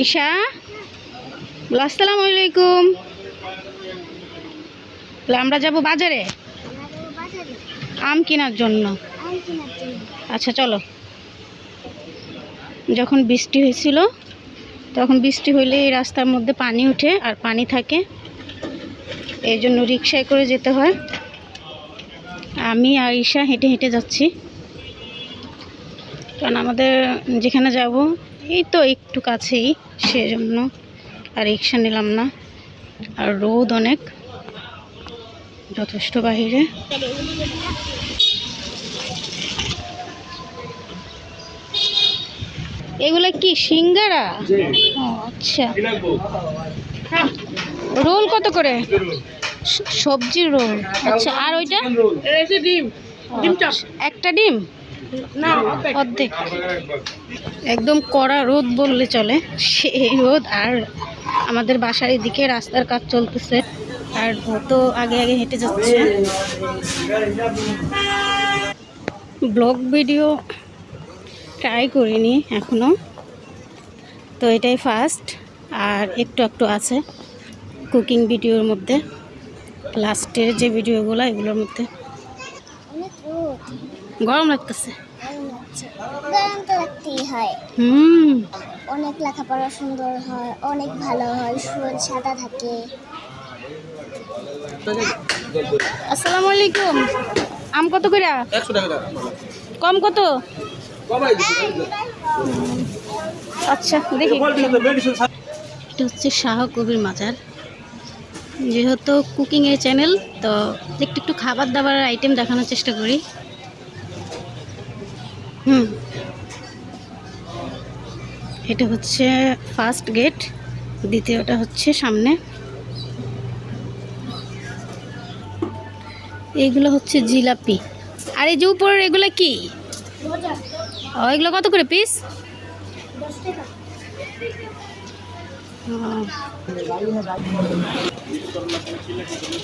ঈশা, আসসালামু আলাইকুম। আমরা যাব বাজারে আম কেনার জন্য। আচ্ছা চলো। যখন বৃষ্টি হয়েছিল তখন বৃষ্টি হইলে এই রাস্তার মধ্যে পানি উঠে আর পানি থাকে, এই জন্য রিক্সায় করে যেতে হয়। আমি আর ঈশা হেঁটে হেঁটে যাচ্ছি, কারণ আমাদের যেখানে যাব এই তো একটু কাছেই, সেজন্য আর রিক্সা নিলাম না। আর রোদ অনেক, যথেষ্ট বাহিরে। এগুলো কি সিঙ্গারা? ও আচ্ছা। রোল কত করে? সবজির রোল। আচ্ছা, আর ওইটা একটা ডিম না অর্ধেক। একদম কড়া রোদ বললে চলে, সেই রোদ। আর আমাদের বাসার এদিকে রাস্তার কাজ চলতেছে, আর ও তো আগে আগে হেঁটে যাচ্ছে। ব্লগ ভিডিও ট্রাই করিনি এখনো, তো এটাই ফার্স্ট। আর একটু একটু আছে কুকিং ভিডিওর মধ্যে, লাস্টের যে ভিডিওগুলো এগুলোর মধ্যে। গরম লাগতেছে। গরম তো লাগতেই হয়। অনেক লেখাপড়া সুন্দর হয়, অনেক ভালো হয়, সুর সাদা থাকে। আসসালামু আলাইকুম। আম কত করে? 100 টাকা। কম কত? আচ্ছা দেখি। এটা হচ্ছে শাহ কবির মাজার। যেহেতু কুকিংয়ের চ্যানেল, তো একটু একটু খাবার দাবার আইটেম দেখানোর চেষ্টা করি। এটা হচ্ছে ফার্স্ট গেট, দ্বিতীয়টা হচ্ছে সামনে। এইগুলো হচ্ছে জিলাপি। আর এই যে উপরের এগুলো কি? এগুলো কত করে পিস? 10 টাকা।